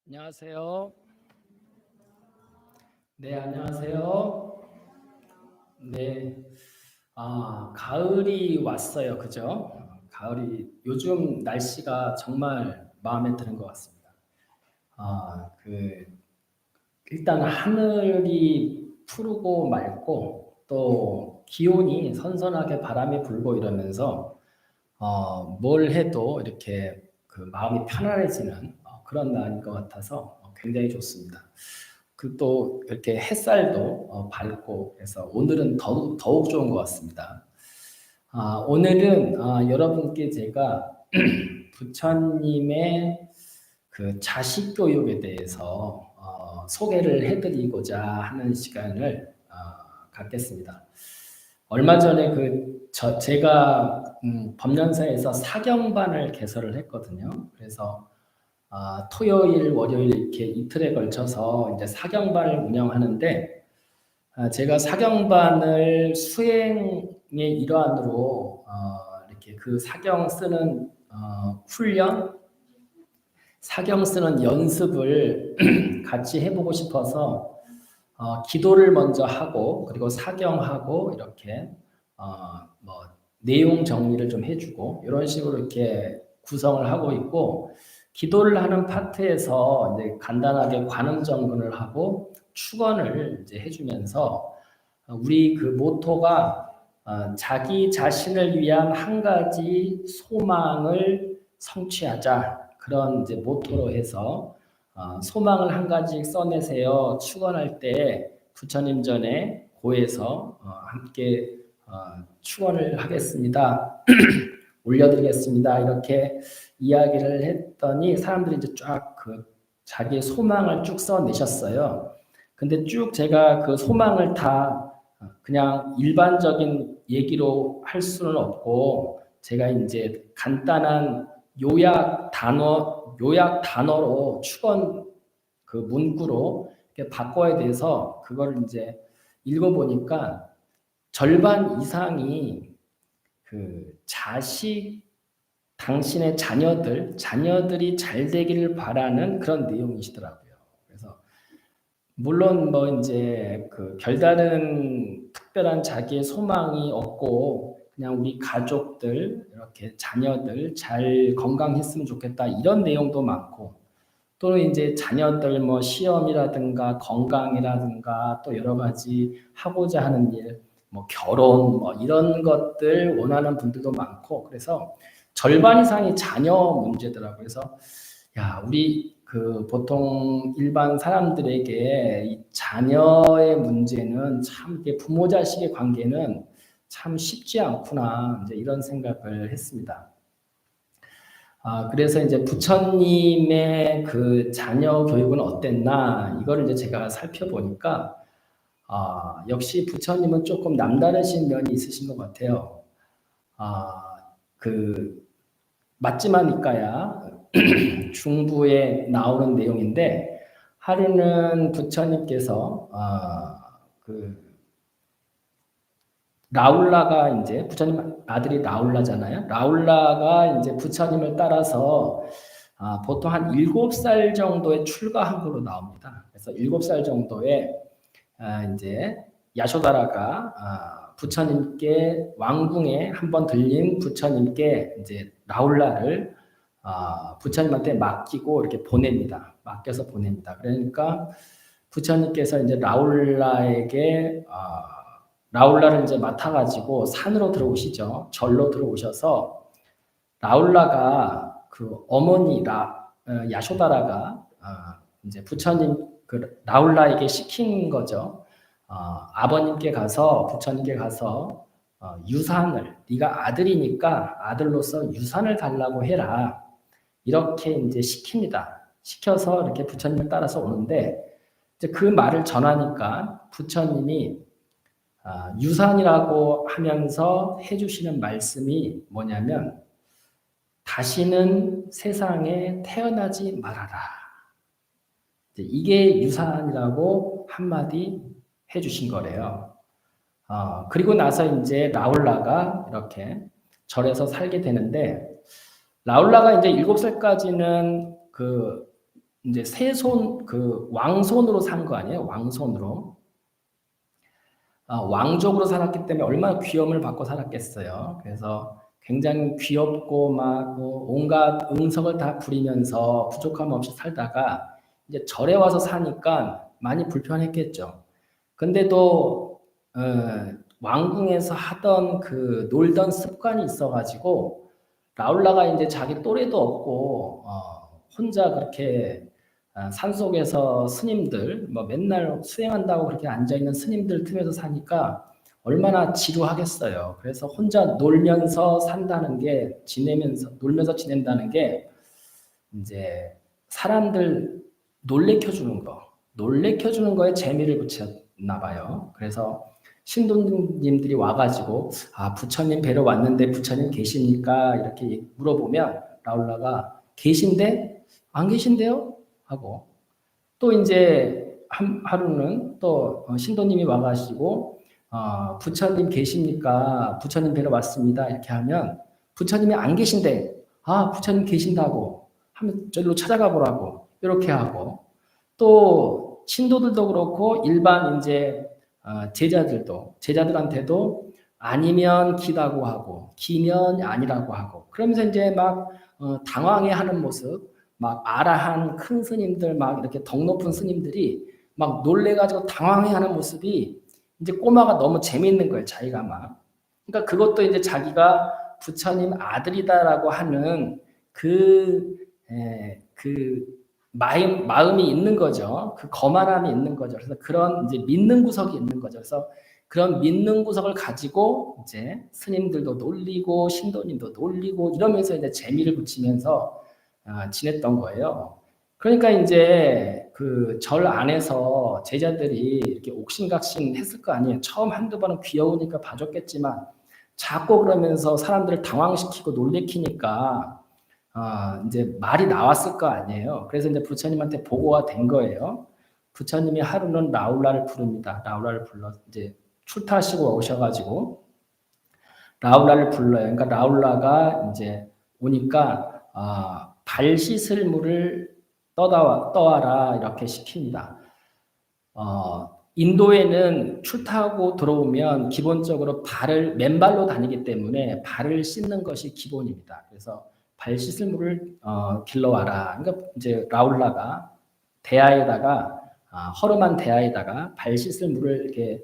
안녕하세요. 네, 안녕하세요. 네, 가을이 왔어요. 그죠? 가을이, 요즘 날씨가 정말 마음에 드는 것 같습니다. 그, 일단 하늘이 푸르고 맑고, 또 기온이 선선하게 바람이 불고 이러면서, 뭘 해도 이렇게 그 마음이 편안해지는 그런 날인 것 같아서 굉장히 좋습니다. 그 또 이렇게 햇살도 밝고 해서 오늘은 더욱 좋은 것 같습니다. 오늘은 여러분께 제가 부처님의 그 자식 교육에 대해서 소개를 해드리고자 하는 시간을 갖겠습니다. 얼마 전에 제가 법련사에서 사경반을 개설을 했거든요. 그래서 토요일, 월요일 이렇게 이틀에 걸쳐서 이제 사경반을 운영하는데 제가 사경반을 수행의 일환으로 이렇게 그 사경 쓰는 훈련, 사경 쓰는 연습을 같이 해보고 싶어서 기도를 먼저 하고 그리고 사경하고 이렇게 뭐 내용 정리를 좀 해주고 이런 식으로 이렇게 구성을 하고 있고 기도를 하는 파트에서 이제 간단하게 관음 정근을 하고 축원을 이제 해주면서 우리 그 모토가 자기 자신을 위한 한 가지 소망을 성취하자 그런 이제 모토로 해서 소망을 한 가지 써내세요. 축원할 때 부처님 전에 고해서 함께 축원을 하겠습니다. 올려드리겠습니다. 이렇게 이야기를 했더니 사람들이 이제 쫙 그 자기의 소망을 쭉 써내셨어요. 근데 쭉 제가 그 소망을 다 그냥 일반적인 얘기로 할 수는 없고 제가 이제 간단한 요약 단어로 축원 그 문구로 이렇게 바꿔야 돼서 그걸 이제 읽어보니까 절반 이상이 그 당신의 자녀들이 잘 되기를 바라는 그런 내용이시더라고요. 그래서 물론 뭐 이제 그 별다른 특별한 자기의 소망이 없고 그냥 우리 가족들 이렇게 자녀들 잘 건강했으면 좋겠다 이런 내용도 많고 또는 이제 자녀들 뭐 시험이라든가 건강이라든가 또 여러 가지 하고자 하는 일, 뭐 결혼 뭐 이런 것들 원하는 분들도 많고 그래서 절반 이상이 자녀 문제더라고요. 그래서 야, 우리 그 보통 일반 사람들에게 이 자녀의 문제는 참 부모 자식의 관계는 참 쉽지 않구나 이제 이런 생각을 했습니다. 그래서 이제 부처님의 그 자녀 교육은 어땠나 이거를 이제 제가 살펴보니까 역시 부처님은 조금 남다르신 면이 있으신 것 같아요. 그 맞지마니까야 중부에 나오는 내용인데 하루는 부처님께서 그 라울라가 이제 부처님 아들이 라울라잖아요. 라울라가 이제 부처님을 따라서 보통 한 7살 정도의 출가한 걸로 나옵니다. 그래서 7살 정도에 이제 야쇼다라가 부처님께 왕궁에 한번 들린 부처님께 이제 라울라를 부처님한테 맡기고 이렇게 보냅니다. 맡겨서 보냅니다. 그러니까 부처님께서 이제 라울라를 이제 맡아가지고 산으로 들어오시죠. 절로 들어오셔서 라울라가 그 어머니 야쇼다라가 이제 부처님 그 라울라에게 시킨 거죠. 부처님께 가서 유산을 네가 아들이니까 아들로서 유산을 달라고 해라. 이렇게 이제 시킵니다. 시켜서 이렇게 부처님을 따라서 오는데 이제 그 말을 전하니까 부처님이 유산이라고 하면서 해주시는 말씀이 뭐냐면 다시는 세상에 태어나지 말아라. 이게 유산이라고 한마디 해주신 거래요. 그리고 나서 이제 라울라가 이렇게 절에서 살게 되는데 라울라가 이제 7살까지는 그 이제 세손 그 왕손으로 산 거 아니에요? 왕손으로. 왕족으로 살았기 때문에 얼마나 귀염을 받고 살았겠어요. 그래서 굉장히 귀엽고 막 온갖 응석을 다 부리면서 부족함 없이 살다가 이제 절에 와서 사니까 많이 불편했겠죠. 근데도 왕궁에서 하던 그 놀던 습관이 있어가지고 라울라가 이제 자기 또래도 없고 혼자 그렇게 산속에서 스님들 뭐 맨날 수행한다고 그렇게 앉아 있는 스님들 틈에서 사니까 얼마나 지루하겠어요. 그래서 혼자 놀면서 산다는 게 지내면서 놀면서 지낸다는 게 이제 사람들 놀래켜 주는 거에 재미를 붙였나 봐요. 그래서 신도님들이 와가지고 부처님 뵈러 왔는데 부처님 계십니까? 이렇게 물어보면 라울라가 계신데 안 계신데요? 하고 또 이제 하루는 또 신도님이 와가지고 부처님 계십니까? 부처님 뵈러 왔습니다. 이렇게 하면 부처님이 안 계신데 부처님 계신다고 하면 저기로 찾아가 보라고 이렇게 하고 또 신도들도 그렇고 일반 이제 제자들한테도 아니면 기다고 하고 기면 아니라고 하고 그러면서 이제 막 당황해하는 모습 막 아라한 큰 스님들 막 이렇게 덕 높은 스님들이 막 놀래가지고 당황해하는 모습이 이제 꼬마가 너무 재미있는 거예요. 자기가 막 그러니까 그것도 이제 자기가 부처님 아들이다라고 하는 그 마음이 있는 거죠. 그 거만함이 있는 거죠. 그래서 그런 이제 믿는 구석이 있는 거죠. 그래서 그런 믿는 구석을 가지고 이제 스님들도 놀리고 신도님도 놀리고 이러면서 이제 재미를 붙이면서 지냈던 거예요. 그러니까 이제 그 절 안에서 제자들이 이렇게 옥신각신 했을 거 아니에요. 처음 한두 번은 귀여우니까 봐줬겠지만 자꾸 그러면서 사람들을 당황시키고 놀래키니까 이제 말이 나왔을 거 아니에요. 그래서 이제 부처님한테 보고가 된 거예요. 부처님이 하루는 라울라를 부릅니다. 라울라를 불러 이제 출타하시고 오셔가지고 라울라를 불러요. 그러니까 라울라가 이제 오니까 발 씻을 물을 떠와라 이렇게 시킵니다. 인도에는 출타하고 들어오면 기본적으로 맨발로 다니기 때문에 발을 씻는 것이 기본입니다. 그래서 발 씻을 물을 길러와라. 그러니까 이제 라울라가 대야에다가 허름한 대야에다가 발 씻을 물을 이렇게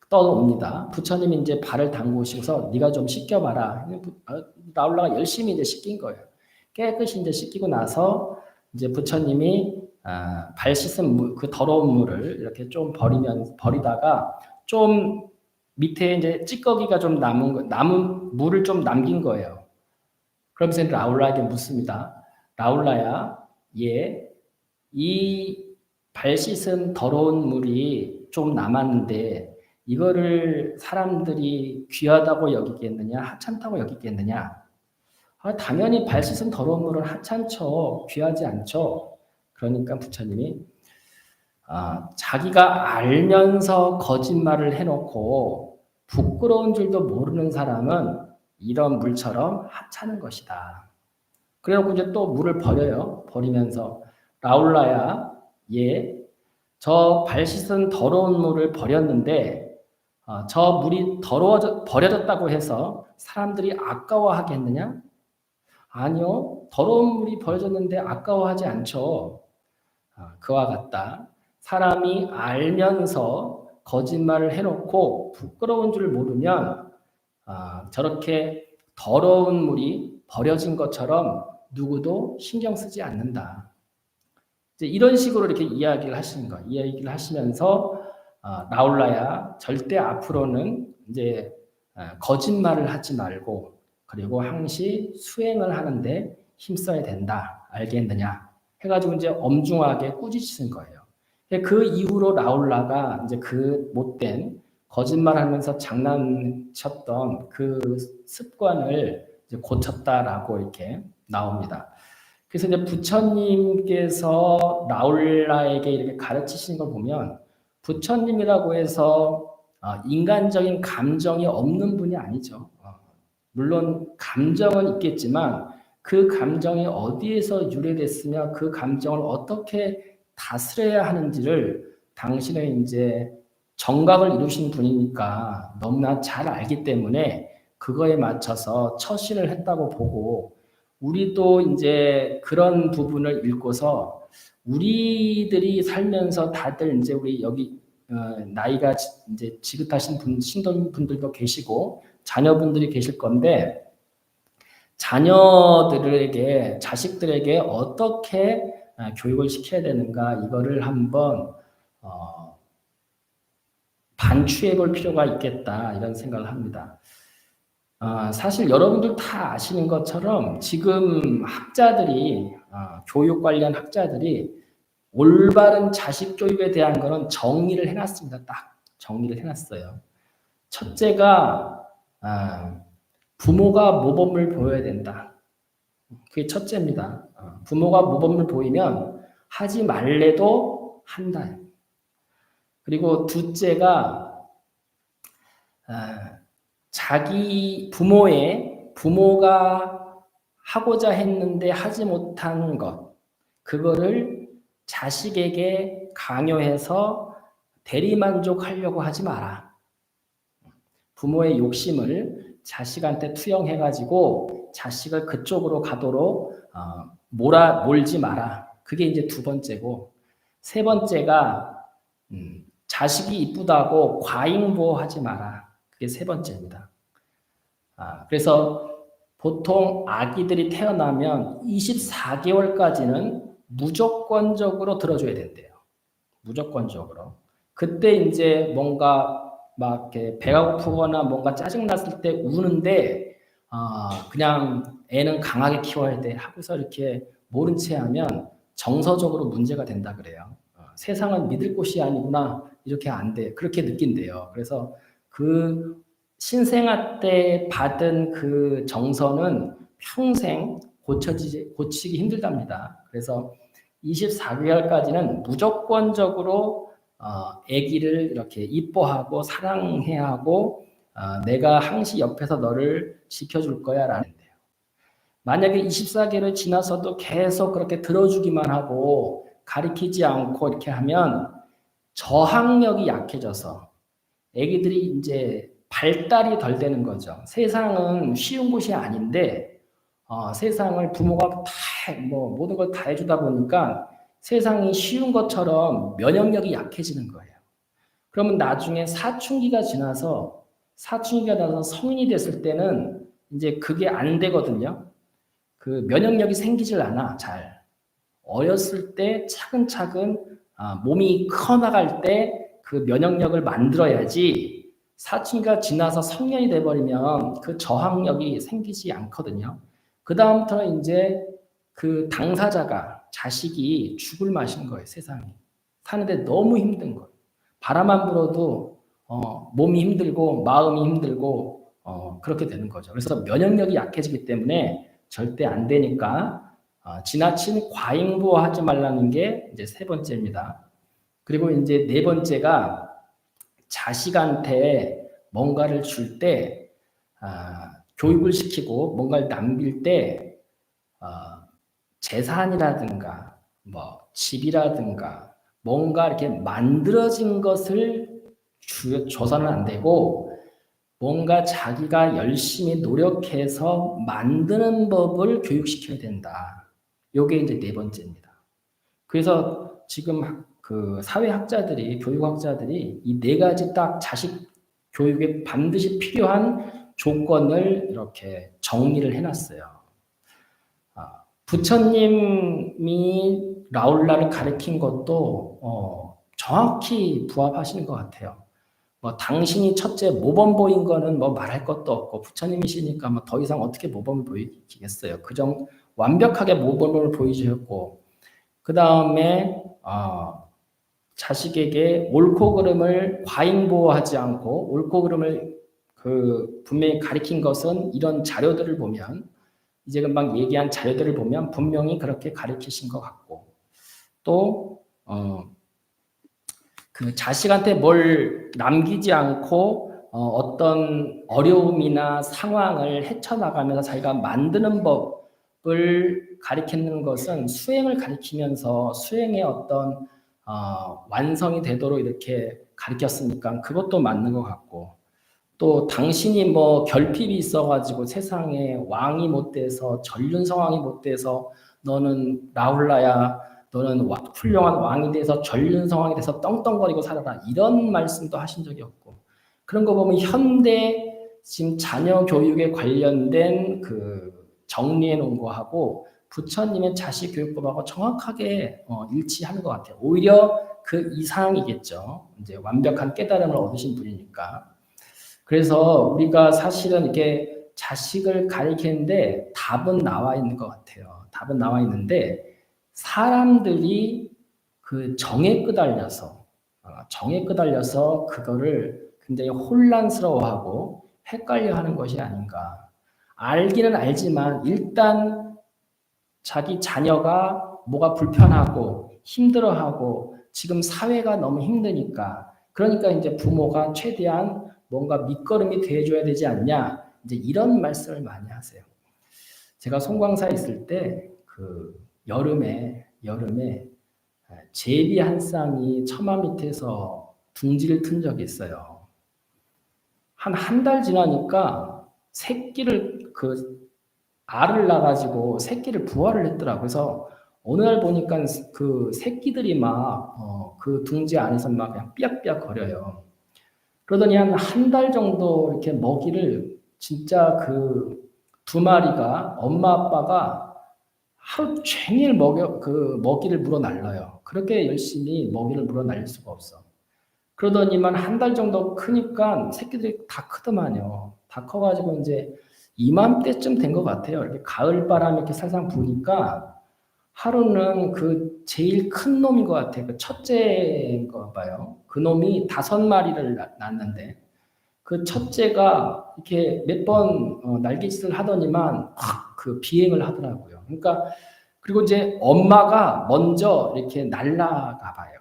떠옵니다. 부처님이 이제 발을 담그시고서 네가 좀 씻겨봐라. 라울라가 열심히 이제 씻긴 거예요. 깨끗이 이제 씻기고 나서 이제 부처님이 발 씻은 그 더러운 물을 이렇게 좀 버리다가 좀 밑에 이제 찌꺼기가 좀 남은 물을 좀 남긴 거예요. 그러면서 라울라에게 묻습니다. 라울라야, 이 발 씻은 더러운 물이 좀 남았는데 이거를 사람들이 귀하다고 여기겠느냐, 하찮다고 여기겠느냐? 당연히 발 씻은 더러운 물은 하찮죠. 귀하지 않죠. 그러니까 부처님이 자기가 알면서 거짓말을 해놓고 부끄러운 줄도 모르는 사람은 이런 물처럼 하찮은 것이다. 그래놓고 이제 또 물을 버려요. 버리면서 라울라야, 저 발 씻은 더러운 물을 버렸는데 저 물이 버려졌다고 해서 사람들이 아까워하겠느냐? 아니요. 더러운 물이 버려졌는데 아까워하지 않죠. 그와 같다. 사람이 알면서 거짓말을 해놓고 부끄러운 줄 모르면 저렇게 더러운 물이 버려진 것처럼 누구도 신경 쓰지 않는다. 이제 이런 식으로 이렇게 이야기를 하시는 거예요. 이야기를 하시면서 라울라야 절대 앞으로는 이제 거짓말을 하지 말고 그리고 항시 수행을 하는데 힘써야 된다. 알겠느냐? 해가지고 이제 엄중하게 꾸짖으신 거예요. 그 이후로 라울라가 이제 그 못된 거짓말하면서 장난쳤던 그 습관을 이제 고쳤다라고 이렇게 나옵니다. 그래서 이제 부처님께서 라울라에게 이렇게 가르치시는 걸 보면 부처님이라고 해서 인간적인 감정이 없는 분이 아니죠. 물론 감정은 있겠지만 그 감정이 어디에서 유래됐으며 그 감정을 어떻게 다스려야 하는지를 당신은 이제 정각을 이루신 분이니까 너무나 잘 알기 때문에 그거에 맞춰서 처신을 했다고 보고, 우리도 이제 그런 부분을 읽고서 우리들이 살면서 다들 이제 우리 여기 나이가 이제 지긋하신 신도분들도 계시고 자녀분들이 계실 건데, 자녀들에게, 자식들에게 어떻게 교육을 시켜야 되는가, 이거를 한번 반추해 볼 필요가 있겠다, 이런 생각을 합니다. 사실 여러분들 다 아시는 것처럼 지금 학자들이, 교육 관련 학자들이 올바른 자식 교육에 대한 거는 정리를 해놨습니다. 딱 정리를 해놨어요. 첫째가 부모가 모범을 보여야 된다. 그게 첫째입니다. 부모가 모범을 보이면 하지 말래도 한다. 그리고 둘째가 자기 부모가 하고자 했는데 하지 못한 것, 그거를 자식에게 강요해서 대리만족하려고 하지 마라. 부모의 욕심을 자식한테 투영해가지고 자식을 그쪽으로 가도록 몰지 마라. 그게 이제 두 번째고, 세 번째가 자식이 이쁘다고 과잉보호하지 마라. 그게 세 번째입니다. 그래서 보통 아기들이 태어나면 24개월까지는 무조건적으로 들어줘야 된대요. 무조건적으로. 그때 이제 뭔가 막 이렇게 배가 고프거나 뭔가 짜증났을 때 우는데, 그냥 애는 강하게 키워야 돼 하고서 이렇게 모른 채 하면 정서적으로 문제가 된다 그래요. 세상은 믿을 곳이 아니구나, 이렇게 안 돼, 그렇게 느낀대요. 그래서 그 신생아 때 받은 그 정서는 평생 고치기 힘들답니다. 그래서 24개월까지는 무조건적으로 아기를 이렇게 이뻐하고 사랑해야 하고, 내가 항시 옆에서 너를 지켜줄 거야 라는 데요. 만약에 24개월을 지나서도 계속 그렇게 들어주기만 하고 가리키지 않고 이렇게 하면 저항력이 약해져서 아기들이 이제 발달이 덜 되는 거죠. 세상은 쉬운 곳이 아닌데 세상을 부모가 다 모든 걸 다 해주다 보니까 세상이 쉬운 것처럼 면역력이 약해지는 거예요. 그러면 나중에 사춘기가 지나서 성인이 됐을 때는 이제 그게 안 되거든요. 그 면역력이 생기질 않아, 잘. 어렸을 때 차근차근 몸이 커나갈 때 그 면역력을 만들어야지, 사춘기가 지나서 성년이 돼버리면 그 저항력이 생기지 않거든요. 그 다음부터는 이제 그 당사자가, 자식이 죽을 맛인 거예요, 세상에. 사는데 너무 힘든 거예요. 바람만 불어도 몸이 힘들고 마음이 힘들고 그렇게 되는 거죠. 그래서 면역력이 약해지기 때문에 절대 안 되니까 지나친 과잉보호하지 말라는 게 이제 세 번째입니다. 그리고 이제 네 번째가 자식한테 뭔가를 줄 때, 교육을 시키고 뭔가를 남길 때 재산이라든가 뭐 집이라든가 뭔가 이렇게 만들어진 것을 줘서는 안 되고, 뭔가 자기가 열심히 노력해서 만드는 법을 교육시켜야 된다. 요게 이제 네 번째입니다. 그래서 지금 그 사회학자들이, 교육학자들이 이 네 가지 딱 자식 교육에 반드시 필요한 조건을 이렇게 정리를 해놨어요. 부처님이 라울라를 가르친 것도 정확히 부합하시는 것 같아요. 당신이 첫째 모범 보인 거는 말할 것도 없고, 부처님이시니까 더 이상 어떻게 모범을 보이겠어요. 완벽하게 모범을 보이셨고, 그 다음에 자식에게 옳고 그름을 과잉보호하지 않고, 옳고 그름을 분명히 가리킨 것은 이런 자료들을 보면, 이제 금방 얘기한 자료들을 보면 분명히 그렇게 가르치신 것 같고, 또 그 자식한테 뭘 남기지 않고 어떤 어려움이나 상황을 헤쳐나가면서 자기가 만드는 법, 가리키는 것은 수행을 가리키면서 수행의 어떤 완성이 되도록 이렇게 가리켰으니까 그것도 맞는 것 같고, 또 당신이 뭐 결핍이 있어가지고 세상에 왕이 못 돼서 전륜성왕이 못 돼서 너는 라울라야, 너는 훌륭한 왕이 돼서 전륜성왕이 돼서 떵떵거리고 살아라, 이런 말씀도 하신 적이 없고, 그런 거 보면 현대 지금 자녀 교육에 관련된 그 정리해 놓은 거하고 부처님의 자식 교육법하고 정확하게 일치하는 것 같아요. 오히려 그 이상이겠죠. 이제 완벽한 깨달음을 얻으신 분이니까. 그래서 우리가 사실은 이렇게 자식을 가리키는데 답은 나와 있는 것 같아요. 답은 나와 있는데 사람들이 그 정에 끄달려서 그거를 굉장히 혼란스러워하고 헷갈려하는 것이 아닌가. 알기는 알지만 일단 자기 자녀가 뭐가 불편하고 힘들어하고 지금 사회가 너무 힘드니까, 그러니까 이제 부모가 최대한 뭔가 밑거름이 돼줘야 되지 않냐, 이제 이런 말씀을 많이 하세요. 제가 송광사에 있을 때 그 여름에 제비 한 쌍이 처마 밑에서 둥지를 튼 적이 있어요. 한 달 지나니까 새끼를 알을 낳아가지고 새끼를 부화를 했더라고요. 그래서 어느 날 보니까 그 새끼들이 막 그 둥지 안에서 막 그냥 삐약삐약 거려요. 그러더니 한 달 정도 이렇게 먹이를 진짜 그 두 마리가 엄마 아빠가 하루 종일 먹이를 물어 날라요. 그렇게 열심히 먹이를 물어 날릴 수가 없어. 그러더니만 한 달 정도 크니까 새끼들이 다 크더만요. 다 커가지고 이제 이맘때쯤 된 것 같아요. 이렇게 가을 바람이 이렇게 살살 부니까 하루는 그 제일 큰 놈인 것 같아요. 그 첫째인 거 봐요. 그 놈이 5마리를 낳았는데 그 첫째가 이렇게 몇 번 날갯짓을 하더니만 확 그 비행을 하더라고요. 그러니까 그리고 이제 엄마가 먼저 이렇게 날아가 봐요.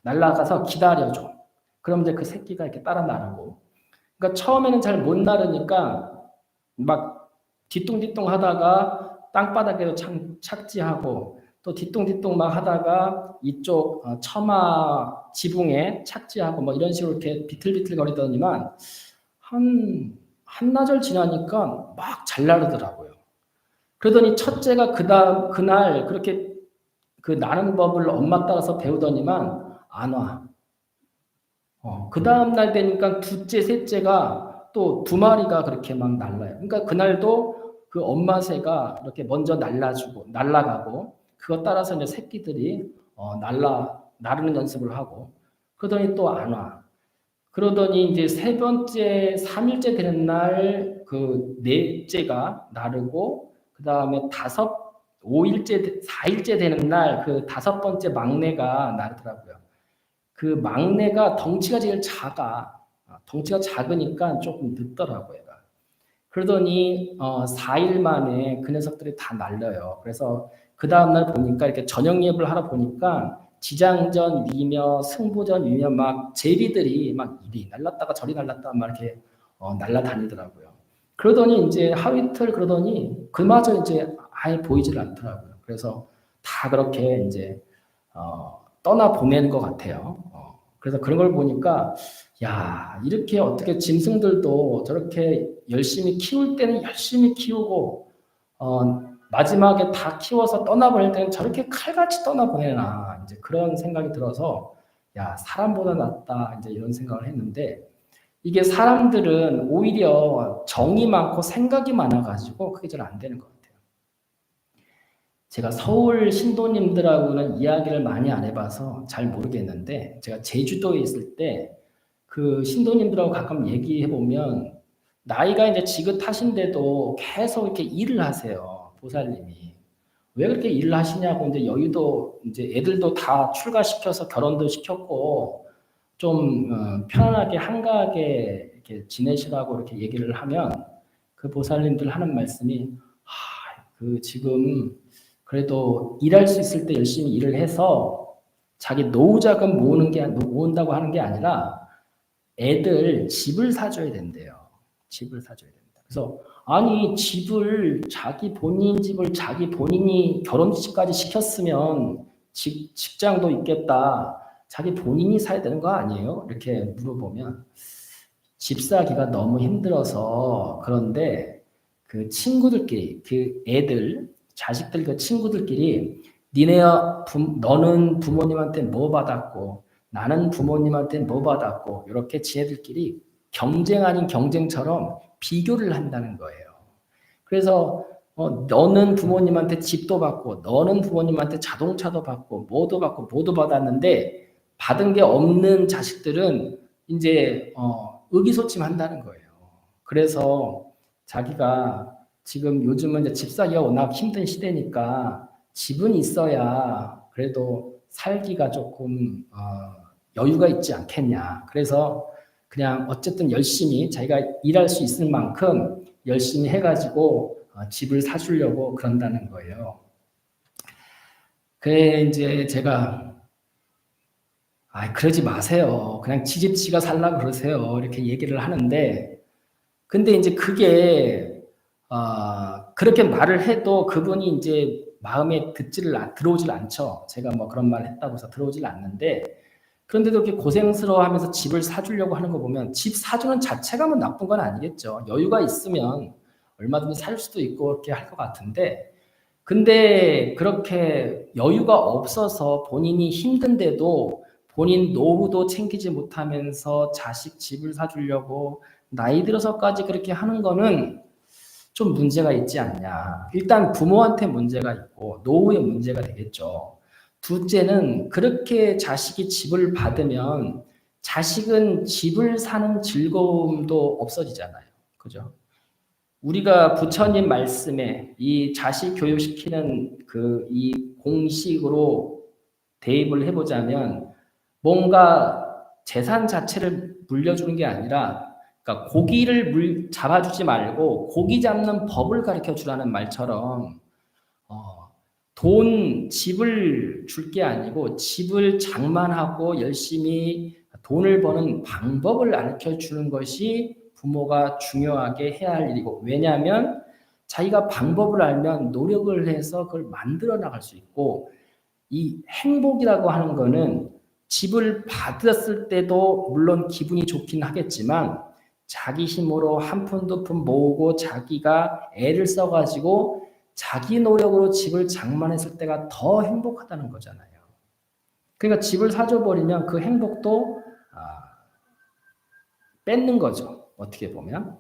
날아가서 기다려줘. 그럼 이제 그 새끼가 이렇게 따라 나르고. 그러니까 처음에는 잘 못 나르니까 막 뒤뚱뒤뚱 하다가 땅바닥에도 착지하고 또 뒤뚱뒤뚱 막 하다가 이쪽 처마 지붕에 착지하고 뭐 이런 식으로 이렇게 비틀비틀 거리더니만 한나절 지나니까 막 잘 나르더라고요. 그러더니 첫째가 그날 그렇게 그 나는 법을 엄마 따라서 배우더니만 안 와. 그 다음날 되니까 둘째, 셋째가 또 2마리가 그렇게 막 날라요. 그러니까 그날도 그 엄마 새가 이렇게 먼저 날아가고, 그것 따라서 이제 새끼들이 나르는 연습을 하고, 그러더니 또 안 와. 그러더니 이제 3번째, 3일째 되는 날 그 넷째가 나르고, 그 다음에 5일째, 4일째 되는 날 그 5번째 막내가 나르더라고요. 그 막내가 덩치가 제일 덩치가 작으니까 조금 늦더라고요. 그러더니 4일 만에 그 녀석들이 다 날려요. 그래서 그 다음날 보니까 이렇게 저녁 예불 하러 보니까 지장전 위며 승보전 위며 막 제비들이 막 이리 날랐다가 저리 날랐다가 막 이렇게 날라다니더라고요. 그러더니 이제 하루이틀 그러더니 그마저 이제 아예 보이질 않더라고요. 그래서 다 그렇게 이제 떠나 보내는 것 같아요. 그래서 그런 걸 보니까 야, 이렇게 어떻게 짐승들도 저렇게 열심히 키울 때는 열심히 키우고 마지막에 다 키워서 떠나보낼 때는 저렇게 칼같이 떠나보내나, 이제 그런 생각이 들어서 야, 사람보다 낫다, 이제 이런 생각을 했는데, 이게 사람들은 오히려 정이 많고 생각이 많아가지고 그게 잘 안 되는 것 같아요. 제가 서울 신도님들하고는 이야기를 많이 안 해봐서 잘 모르겠는데, 제가 제주도에 있을 때 그 신도님들하고 가끔 얘기해보면 나이가 이제 지긋하신데도 계속 이렇게 일을 하세요. 보살님이. 왜 그렇게 일을 하시냐고, 이제 여의도 이제 애들도 다 출가시켜서 결혼도 시켰고 좀 편안하게 한가하게 이렇게 지내시라고 이렇게 얘기를 하면 그 보살님들 하는 말씀이 그 지금 그래도 일할 수 있을 때 열심히 일을 해서 자기 노후자금 모은다고 하는 게 아니라 애들 집을 사줘야 된대요. 집을 사줘야 된다. 그래서 아니 집을 자기 본인 집을 자기 본인이 결혼식까지 시켰으면 직장도 있겠다. 자기 본인이 사야 되는 거 아니에요? 이렇게 물어보면 집 사기가 너무 힘들어서 그런데 그 친구들끼리 그 애들 자식들 그 친구들끼리 너는 부모님한테 뭐 받았고 나는 부모님한테 뭐 받았고 이렇게 지네들끼리 경쟁 아닌 경쟁처럼 비교를 한다는 거예요. 그래서 너는 부모님한테 집도 받고 너는 부모님한테 자동차도 받고 뭐도 받았는데 받은 게 없는 자식들은 이제 의기소침한다는 거예요. 그래서 자기가 지금 요즘은 이제 집 사기가 워낙 힘든 시대니까 집은 있어야 그래도 살기가 조금 여유가 있지 않겠냐. 그래서 그냥 어쨌든 열심히 자기가 일할 수 있을 만큼 열심히 해가지고 집을 사주려고 그런다는 거예요. 그래 이제 제가 그러지 마세요. 그냥 지집 지가 살라고 그러세요. 이렇게 얘기를 하는데 근데 이제 그게 그렇게 말을 해도 그분이 이제 마음에 들어오질 않죠. 제가 뭐 그런 말을 했다고 해서 들어오질 않는데 그런데도 이렇게 고생스러워하면서 집을 사주려고 하는 거 보면 집 사주는 자체가 뭐 나쁜 건 아니겠죠. 여유가 있으면 얼마든지 살 수도 있고 그렇게 할 것 같은데 근데 그렇게 여유가 없어서 본인이 힘든데도 본인 노후도 챙기지 못하면서 자식 집을 사주려고 나이 들어서까지 그렇게 하는 거는 좀 문제가 있지 않냐. 일단 부모한테 문제가 있고 노후에 문제가 되겠죠. 둘째는 그렇게 자식이 집을 받으면 자식은 집을 사는 즐거움도 없어지잖아요. 그죠? 우리가 부처님 말씀에 이 자식 교육시키는 이 공식으로 대입을 해보자면 뭔가 재산 자체를 물려주는 게 아니라 그러니까 고기를 잡아주지 말고 고기 잡는 법을 가르쳐 주라는 말처럼 집을 줄 게 아니고 집을 장만하고 열심히 돈을 버는 방법을 가르쳐 주는 것이 부모가 중요하게 해야 할 일이고 왜냐하면 자기가 방법을 알면 노력을 해서 그걸 만들어 나갈 수 있고 이 행복이라고 하는 거는 집을 받았을 때도 물론 기분이 좋긴 하겠지만 자기 힘으로 한 푼 두 푼 모으고 자기가 애를 써가지고 자기 노력으로 집을 장만했을 때가 더 행복하다는 거잖아요. 그러니까 집을 사줘버리면 그 행복도 뺏는 거죠. 어떻게 보면.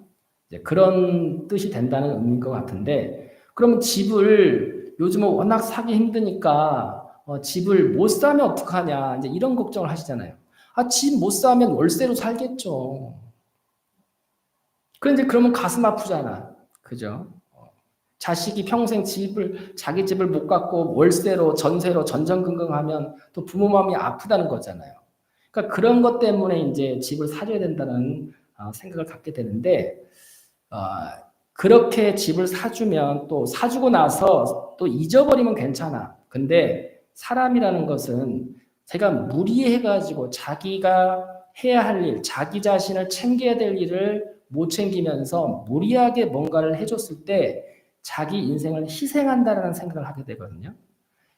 이제 그런 뜻이 된다는 의미인 것 같은데 그러면 집을 요즘은 워낙 사기 힘드니까 집을 못 사면 어떡하냐 이제 이런 걱정을 하시잖아요. 집 못 사면 월세로 살겠죠. 그런데 그러면 가슴 아프잖아. 그죠? 자식이 평생 자기 집을 못 갖고 월세로, 전세로 전전긍긍하면 또 부모 마음이 아프다는 거잖아요. 그러니까 그런 것 때문에 이제 집을 사줘야 된다는 생각을 갖게 되는데, 그렇게 집을 사주면 또 사주고 나서 또 잊어버리면 괜찮아. 근데 사람이라는 것은 제가 무리해가지고 자기가 해야 할 일, 자기 자신을 챙겨야 될 일을 못 챙기면서 무리하게 뭔가를 해줬을 때 자기 인생을 희생한다라는 생각을 하게 되거든요.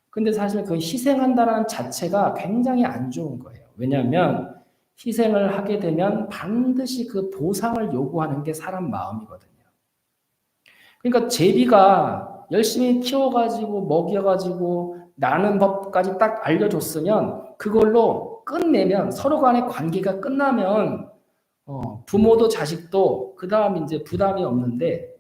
근데 사실 그 희생한다라는 자체가 굉장히 안 좋은 거예요. 왜냐하면 희생을 하게 되면 반드시 그 보상을 요구하는 게 사람 마음이거든요. 그러니까 제비가 열심히 키워가지고 먹여가지고 나는 법까지 딱 알려줬으면 그걸로 끝내면 서로 간의 관계가 끝나면 부모도 자식도 그 다음 이제 부담이 없는데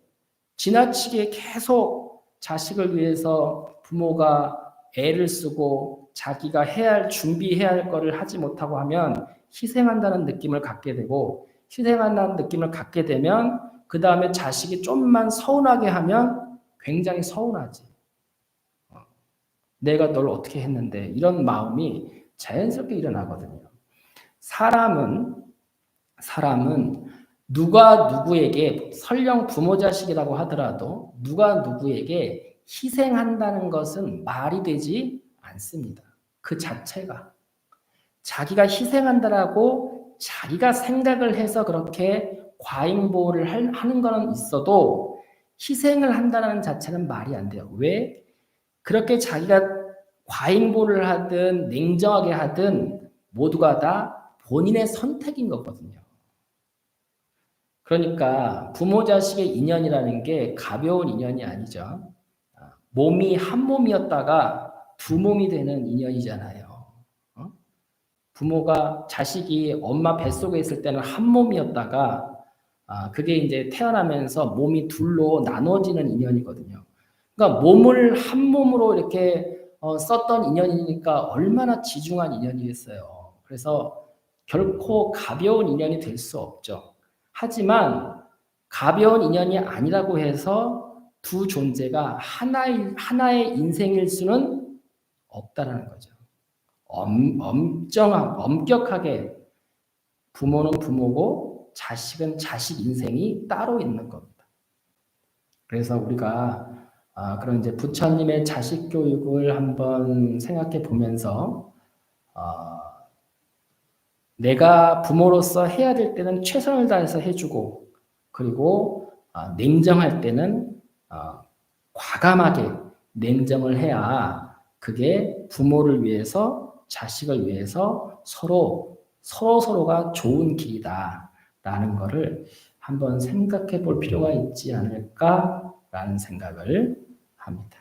지나치게 계속 자식을 위해서 부모가 애를 쓰고 자기가 준비해야 할 거를 하지 못하고 하면 희생한다는 느낌을 갖게 되고 희생한다는 느낌을 갖게 되면 그 다음에 자식이 좀만 서운하게 하면 굉장히 서운하지. 내가 널 어떻게 했는데 이런 마음이 자연스럽게 일어나거든요. 사람은 누가 누구에게 설령 부모 자식이라고 하더라도 누가 누구에게 희생한다는 것은 말이 되지 않습니다. 그 자체가 자기가 희생한다라고 자기가 생각을 해서 그렇게 과잉보호를 하는 거는 있어도 희생을 한다는 자체는 말이 안 돼요. 왜? 그렇게 자기가 과잉보호를 하든 냉정하게 하든 모두가 다 본인의 선택인 거거든요. 그러니까 부모 자식의 인연이라는 게 가벼운 인연이 아니죠. 몸이 한 몸이었다가 두 몸이 되는 인연이잖아요. 부모가 자식이 엄마 뱃속에 있을 때는 한 몸이었다가 그게 이제 태어나면서 몸이 둘로 나눠지는 인연이거든요. 그러니까 몸을 한 몸으로 이렇게 썼던 인연이니까 얼마나 지중한 인연이겠어요. 그래서 결코 가벼운 인연이 될 수 없죠. 하지만 가벼운 인연이 아니라고 해서 두 존재가 하나의 인생일 수는 없다라는 거죠. 엄격하게 부모는 부모고 자식은 자식 인생이 따로 있는 겁니다. 그래서 우리가 그런 이제 부처님의 자식 교육을 한번 생각해 보면서 내가 부모로서 해야 될 때는 최선을 다해서 해주고 그리고 냉정할 때는 과감하게 냉정을 해야 그게 부모를 위해서 자식을 위해서 서로가 좋은 길이다라는 것을 한번 생각해 볼 필요가 있지 않을까라는 생각을 합니다.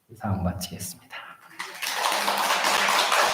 이상 마치겠습니다.